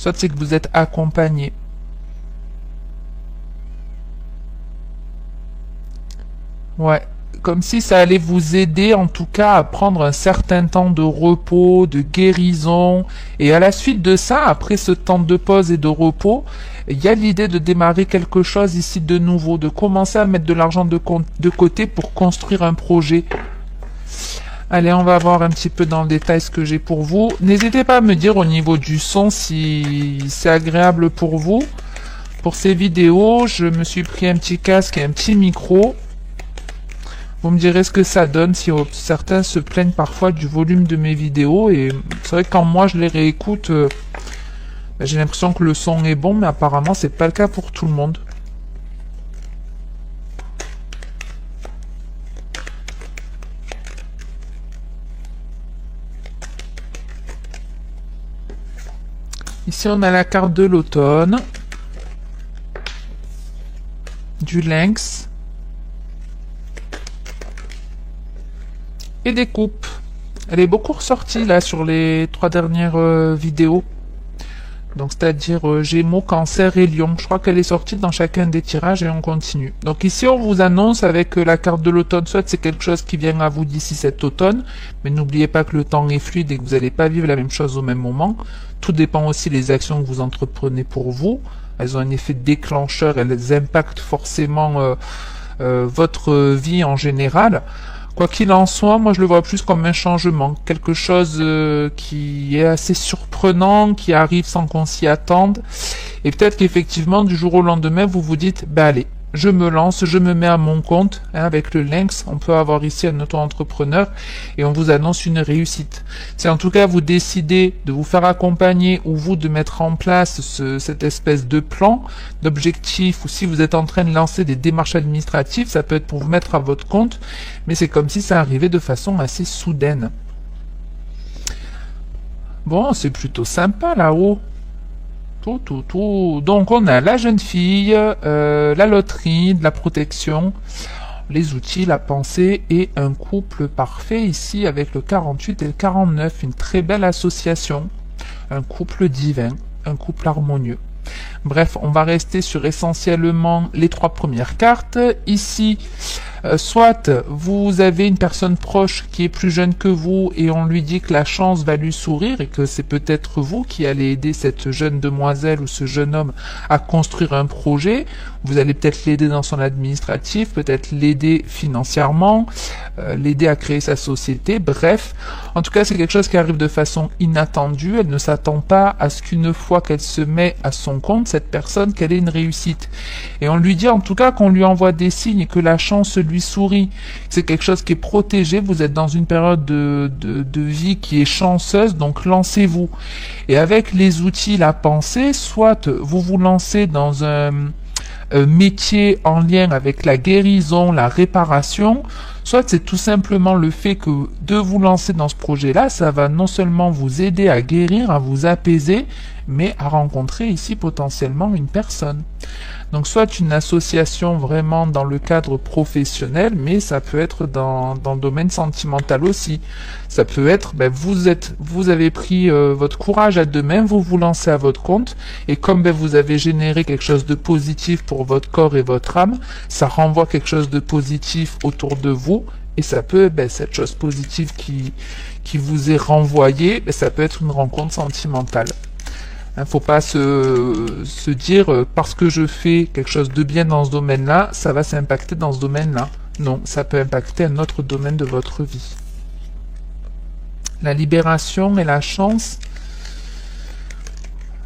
soit c'est que vous êtes accompagné. Ouais, comme si ça allait vous aider en tout cas à prendre un certain temps de repos, de guérison. Et à la suite de ça, après ce temps de pause et de repos, il y a l'idée de démarrer quelque chose ici de nouveau, de commencer à mettre de l'argent de côté pour construire un projet. Allez, on va voir un petit peu dans le détail ce que j'ai pour vous. N'hésitez pas à me dire au niveau du son si c'est agréable pour vous. Pour ces vidéos, je me suis pris un petit casque et un petit micro. Vous me direz ce que ça donne, si certains se plaignent parfois du volume de mes vidéos. Et c'est vrai que quand moi je les réécoute, j'ai l'impression que le son est bon, mais apparemment c'est pas le cas pour tout le monde. Ici on a la carte de l'automne, du lynx, et des coupes. Elle est beaucoup ressortie là sur les 3 dernières vidéos. Donc c'est-à-dire Gémeaux, Cancer et Lion. Je crois qu'elle est sortie dans chacun des tirages et on continue. Donc ici on vous annonce avec la carte de l'automne, soit c'est quelque chose qui vient à vous d'ici cet automne, mais n'oubliez pas que le temps est fluide et que vous n'allez pas vivre la même chose au même moment. Tout dépend aussi des actions que vous entreprenez pour vous. Elles ont un effet déclencheur, elles impactent forcément votre vie en général. Quoi qu'il en soit, moi je le vois plus comme un changement, quelque chose qui est assez surprenant, qui arrive sans qu'on s'y attende, et peut-être qu'effectivement du jour au lendemain vous vous dites, bah allez, je me lance, je me mets à mon compte, hein, avec le lynx, on peut avoir ici un auto-entrepreneur, et on vous annonce une réussite. Si en tout cas vous décidez de vous faire accompagner, ou vous de mettre en place cette espèce de plan, d'objectif, ou si vous êtes en train de lancer des démarches administratives, ça peut être pour vous mettre à votre compte, mais c'est comme si ça arrivait de façon assez soudaine. Bon, c'est plutôt sympa là-haut. Tout. Donc on a la jeune fille, la loterie, de la protection, les outils, la pensée et un couple parfait ici avec le 48 et le 49. Une très belle association, un couple divin, un couple harmonieux. Bref, on va rester sur essentiellement les 3 premières cartes. Ici, soit vous avez une personne proche qui est plus jeune que vous et on lui dit que la chance va lui sourire et que c'est peut-être vous qui allez aider cette jeune demoiselle ou ce jeune homme à construire un projet. Vous allez peut-être l'aider dans son administratif, peut-être l'aider financièrement, l'aider à créer sa société. Bref, en tout cas, c'est quelque chose qui arrive de façon inattendue. Elle ne s'attend pas à ce qu'une fois qu'elle se met à son compte, cette personne, qu'elle ait une réussite. Et on lui dit en tout cas qu'on lui envoie des signes et que la chance lui sourit. C'est quelque chose qui est protégé. Vous êtes dans une période de vie qui est chanceuse, donc lancez-vous. Et avec les outils, la pensée, soit vous vous lancez dans un métier en lien avec la guérison, la réparation, soit c'est tout simplement le fait que de vous lancer dans ce projet-là, ça va non seulement vous aider à guérir, à vous apaiser, mais à rencontrer ici potentiellement une personne. Donc soit une association vraiment dans le cadre professionnel, mais ça peut être dans le domaine sentimental aussi. Ça peut être, vous avez pris votre courage à deux mains, vous vous lancez à votre compte, et comme vous avez généré quelque chose de positif pour votre corps et votre âme, ça renvoie quelque chose de positif autour de vous, et ça peut, cette chose positive qui vous est renvoyée, ça peut être une rencontre sentimentale. Faut pas se dire parce que je fais quelque chose de bien dans ce domaine-là, ça va s'impacter dans ce domaine-là. Non, ça peut impacter un autre domaine de votre vie. La libération et la chance,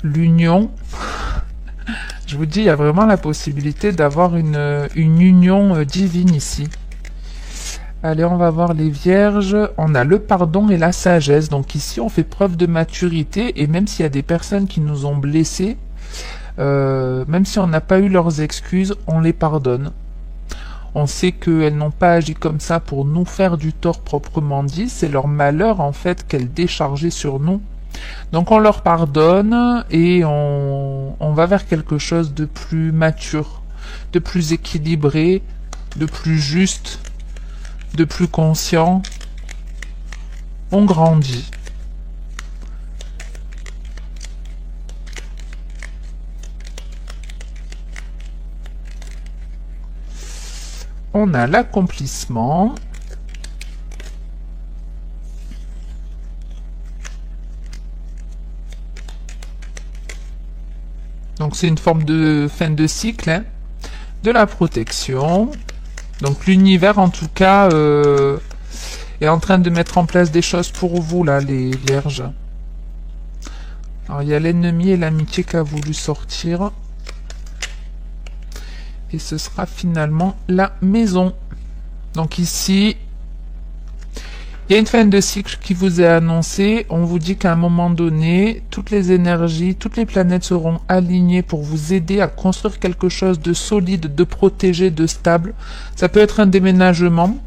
l'union. Je vous dis, il y a vraiment la possibilité d'avoir une union divine ici. Allez, on va voir les vierges. On a le pardon et la sagesse. Donc ici, on fait preuve de maturité. Et même s'il y a des personnes qui nous ont blessés, même si on n'a pas eu leurs excuses, on les pardonne. On sait qu'elles n'ont pas agi comme ça pour nous faire du tort proprement dit. C'est leur malheur, en fait, qu'elles déchargeaient sur nous. Donc on leur pardonne et on va vers quelque chose de plus mature, de plus équilibré, de plus juste, de plus conscient. On grandit. on a l'accomplissement. Donc c'est une forme de fin de cycle, hein, de la protection. Donc l'univers en tout cas est en train de mettre en place des choses pour vous là, les vierges. Alors il y a l'ennemi et l'amitié qui a voulu sortir. Et ce sera finalement la maison. Donc ici, il y a une fin de cycle qui vous est annoncée. On vous dit qu'à un moment donné, toutes les énergies, toutes les planètes seront alignées pour vous aider à construire quelque chose de solide, de protégé, de stable. Ça peut être un déménagement.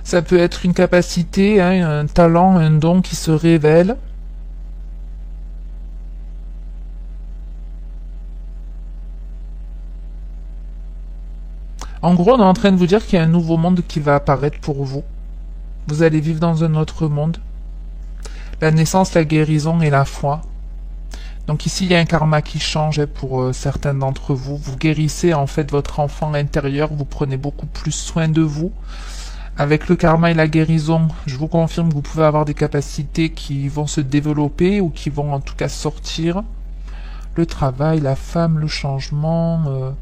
Ça peut être une capacité, hein, un talent, un don qui se révèle. En gros, on est en train de vous dire qu'il y a un nouveau monde qui va apparaître pour vous. Vous allez vivre dans un autre monde. La naissance, la guérison et la foi. Donc ici, il y a un karma qui change pour certains d'entre vous. Vous guérissez en fait votre enfant intérieur. Vous prenez beaucoup plus soin de vous. Avec le karma et la guérison, je vous confirme que vous pouvez avoir des capacités qui vont se développer ou qui vont en tout cas sortir. Le travail, la femme, le changement...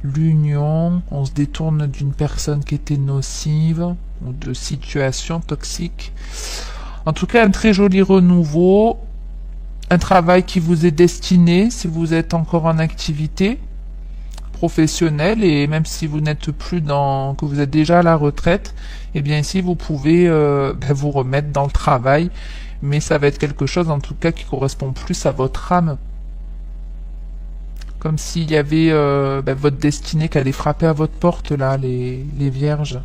l'union, on se détourne d'une personne qui était nocive ou de situation toxique. En tout cas, un très joli renouveau, un travail qui vous est destiné si vous êtes encore en activité professionnelle et même si vous n'êtes plus dans, que vous êtes déjà à la retraite, eh bien ici vous pouvez vous remettre dans le travail, mais ça va être quelque chose en tout cas qui correspond plus à votre âme. Comme s'il y avait votre destinée qui allait frapper à votre porte, là, les vierges.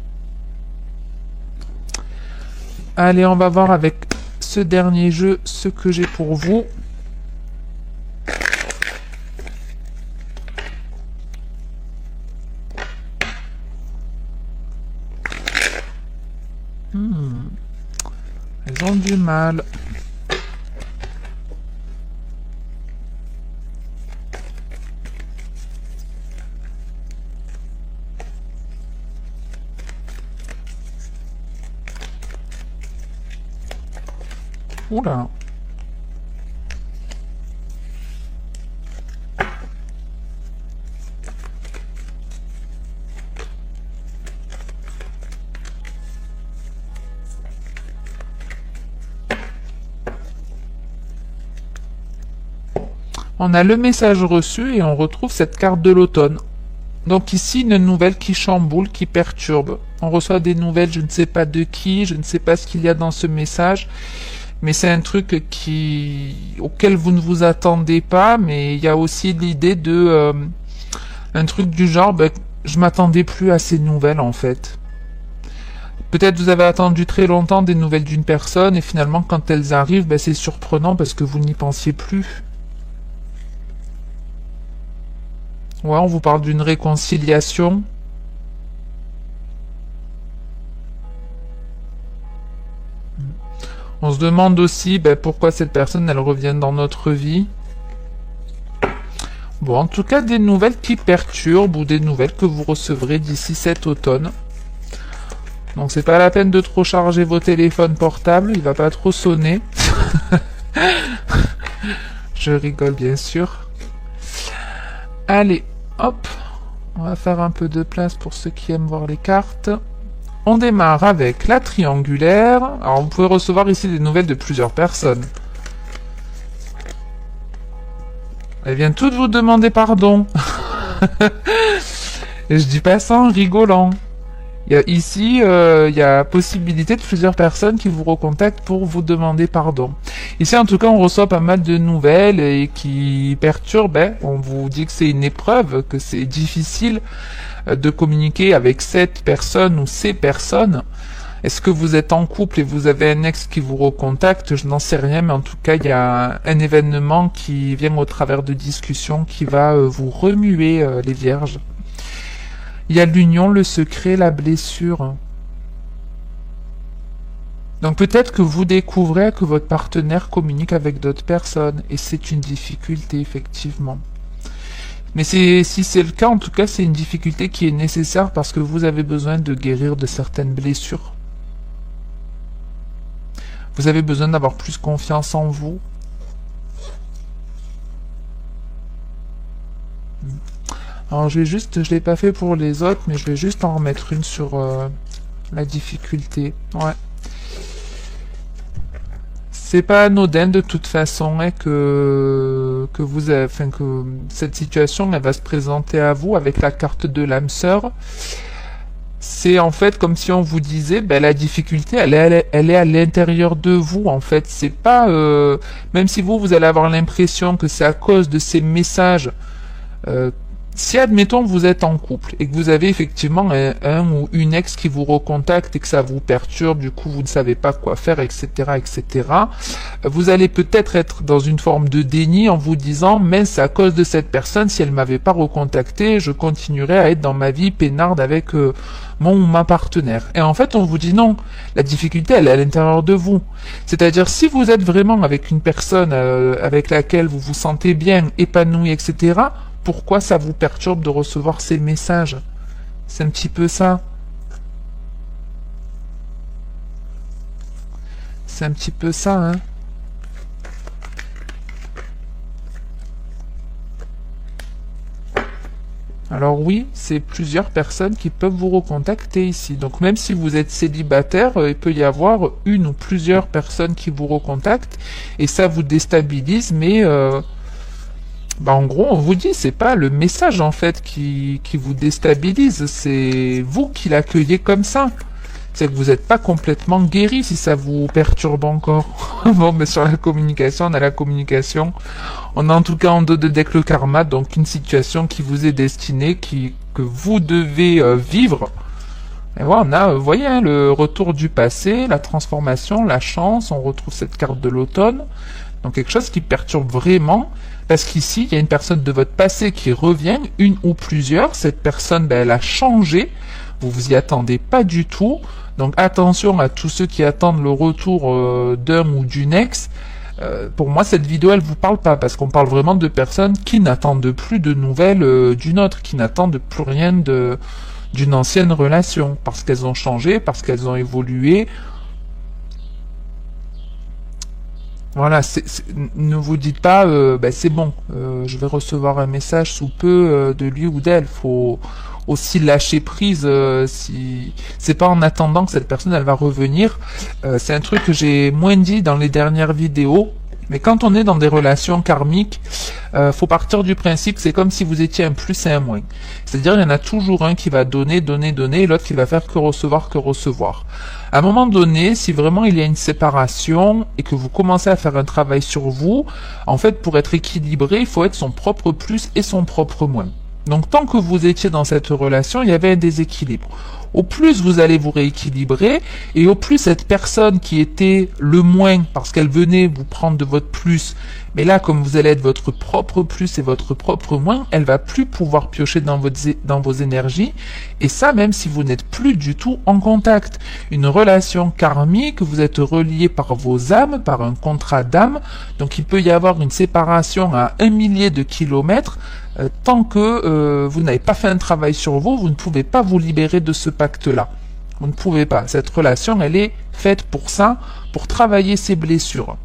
Allez, on va voir avec ce dernier jeu ce que j'ai pour vous. Elles ont du mal. Oula. On a le message reçu et on retrouve cette carte de l'automne. Donc ici, une nouvelle qui chamboule, qui perturbe. On reçoit des nouvelles, je ne sais pas de qui, je ne sais pas ce qu'il y a dans ce message. Mais c'est un truc auquel vous ne vous attendez pas, mais il y a aussi l'idée de un truc du genre, je m'attendais plus à ces nouvelles en fait. Peut-être vous avez attendu très longtemps des nouvelles d'une personne et finalement quand elles arrivent, c'est surprenant parce que vous n'y pensiez plus. Ouais, on vous parle d'une réconciliation. On se demande aussi pourquoi cette personne elle revient dans notre vie. Bon, en tout cas des nouvelles qui perturbent ou des nouvelles que vous recevrez d'ici cet automne. Donc c'est pas la peine de trop charger vos téléphones portables, il va pas trop sonner. Je rigole bien sûr. Allez, hop, on va faire un peu de place pour ceux qui aiment voir les cartes. On démarre avec la triangulaire. Alors vous pouvez recevoir ici des nouvelles de plusieurs personnes. Elles viennent toutes vous demander pardon. Et je dis pas ça en rigolant. Ici, il y a possibilité de plusieurs personnes qui vous recontactent pour vous demander pardon. Ici, en tout cas, on reçoit pas mal de nouvelles et qui perturbent. On vous dit que c'est une épreuve, que c'est difficile de communiquer avec cette personne ou ces personnes. Est-ce que vous êtes en couple et vous avez un ex qui vous recontacte? Je n'en sais rien, mais en tout cas, il y a un événement qui vient au travers de discussions qui va vous remuer les vierges. Il y a l'union, le secret, la blessure. Donc peut-être que vous découvrez que votre partenaire communique avec d'autres personnes, et c'est une difficulté, effectivement. Mais si c'est le cas, en tout cas, c'est une difficulté qui est nécessaire parce que vous avez besoin de guérir de certaines blessures. Vous avez besoin d'avoir plus confiance en vous. Alors je l'ai pas fait pour les autres, mais je vais juste en remettre une sur la difficulté. Ouais. C'est pas anodin de toute façon hein, que cette situation elle va se présenter à vous avec la carte de l'âme sœur. C'est en fait comme si on vous disait ben, la difficulté elle est à l'intérieur de vous en fait. C'est pas même si vous allez avoir l'impression que c'est à cause de ces messages. Si admettons vous êtes en couple et que vous avez effectivement un ou une ex qui vous recontacte et que ça vous perturbe, du coup vous ne savez pas quoi faire, etc., etc., vous allez peut-être être dans une forme de déni en vous disant mais c'est à cause de cette personne, si elle m'avait pas recontacté, je continuerais à être dans ma vie peinarde avec mon ou ma partenaire. Et en fait on vous dit non, la difficulté elle est à l'intérieur de vous. C'est-à-dire si vous êtes vraiment avec une personne avec laquelle vous vous sentez bien, épanoui, etc., pourquoi ça vous perturbe de recevoir ces messages? C'est un petit peu ça. C'est un petit peu ça, hein. Alors oui, c'est plusieurs personnes qui peuvent vous recontacter ici. Donc même si vous êtes célibataire, il peut y avoir une ou plusieurs personnes qui vous recontactent et ça vous déstabilise, mais en gros, on vous dit, c'est pas le message en fait qui vous déstabilise, c'est vous qui l'accueillez comme ça. C'est que vous n'êtes pas complètement guéri si ça vous perturbe encore. Bon, mais sur la communication, on a la communication. On a en tout cas en dos de deck le karma, donc une situation qui vous est destinée, que vous devez vivre. Et voilà, on a, vous voyez, hein, le retour du passé, la transformation, la chance, on retrouve cette carte de l'automne. Donc quelque chose qui perturbe vraiment. Parce qu'ici, il y a une personne de votre passé qui revient, une ou plusieurs. Cette personne, elle a changé. Vous vous y attendez pas du tout. Donc attention à tous ceux qui attendent le retour d'un ou d'une ex. Pour moi, cette vidéo, elle vous parle pas. Parce qu'on parle vraiment de personnes qui n'attendent plus de nouvelles d'une autre. Qui n'attendent plus rien d'une ancienne relation. Parce qu'elles ont changé, parce qu'elles ont évolué. Voilà, ne vous dites pas, c'est bon, je vais recevoir un message sous peu de lui ou d'elle. Faut aussi lâcher prise si c'est pas en attendant que cette personne elle va revenir. C'est un truc que j'ai moins dit dans les dernières vidéos. Mais quand on est dans des relations karmiques, faut partir du principe que c'est comme si vous étiez un plus et un moins. C'est-à-dire il y en a toujours un qui va donner, et l'autre qui va faire que recevoir. À un moment donné, si vraiment il y a une séparation et que vous commencez à faire un travail sur vous, en fait pour être équilibré, il faut être son propre plus et son propre moins. Donc tant que vous étiez dans cette relation, il y avait un déséquilibre. Au plus vous allez vous rééquilibrer, et au plus cette personne qui était le moins, parce qu'elle venait vous prendre de votre plus, mais là comme vous allez être votre propre plus et votre propre moins, elle va plus pouvoir piocher dans vos énergies, et ça même si vous n'êtes plus du tout en contact. Une relation karmique, vous êtes relié par vos âmes, par un contrat d'âme, donc il peut y avoir une séparation à 1 millier de kilomètres. Tant que vous n'avez pas fait un travail sur vous, vous ne pouvez pas vous libérer de ce pacte-là. Vous ne pouvez pas. Cette relation, elle est faite pour ça, pour travailler ses blessures.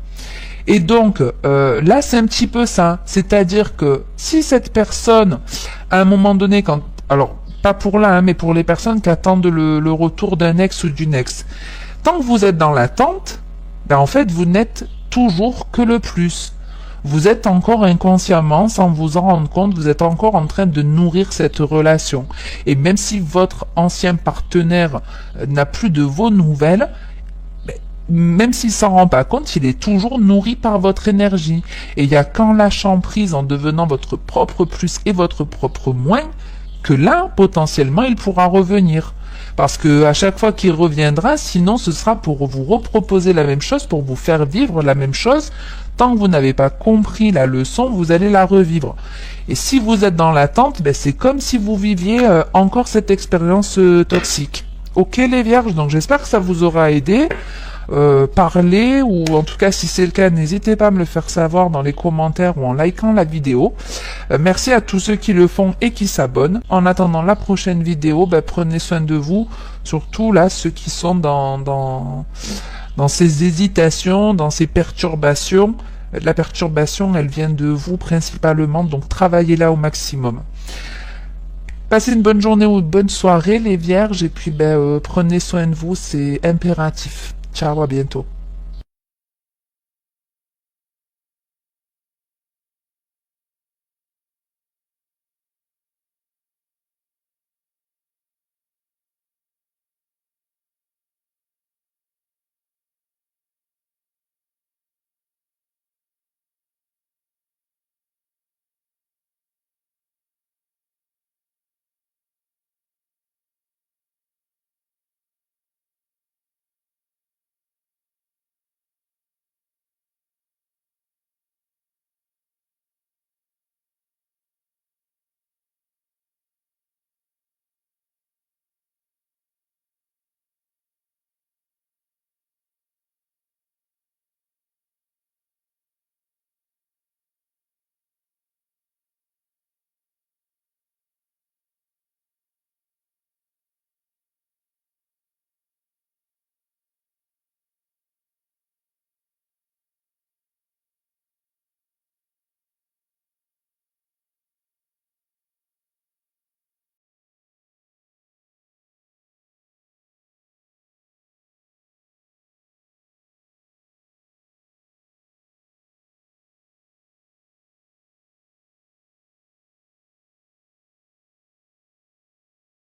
Et donc, là, c'est un petit peu ça. C'est-à-dire que si cette personne, à un moment donné, alors, pas pour là, hein, mais pour les personnes qui attendent le retour d'un ex ou d'une ex, tant que vous êtes dans l'attente, en fait, vous n'êtes toujours que le plus. Vous êtes encore inconsciemment, sans vous en rendre compte, vous êtes encore en train de nourrir cette relation. Et même si votre ancien partenaire n'a plus de vos nouvelles, même s'il s'en rend pas compte, il est toujours nourri par votre énergie. Et il y a qu'en lâchant prise, en devenant votre propre plus et votre propre moins, que là, potentiellement, il pourra revenir. Parce que à chaque fois qu'il reviendra, sinon ce sera pour vous reproposer la même chose, pour vous faire vivre la même chose. Tant que vous n'avez pas compris la leçon, vous allez la revivre. Et si vous êtes dans l'attente, c'est comme si vous viviez encore cette expérience toxique. Ok les vierges, donc j'espère que ça vous aura aidé. Parler, ou en tout cas si c'est le cas, n'hésitez pas à me le faire savoir dans les commentaires ou en likant la vidéo. Merci à tous ceux qui le font et qui s'abonnent. En attendant la prochaine vidéo, prenez soin de vous, surtout là ceux qui sont dans ces hésitations, dans ces perturbations. La perturbation, elle vient de vous principalement, donc travaillez là au maximum. Passez une bonne journée ou une bonne soirée les vierges, et puis prenez soin de vous, c'est impératif. Ciao, à bientôt.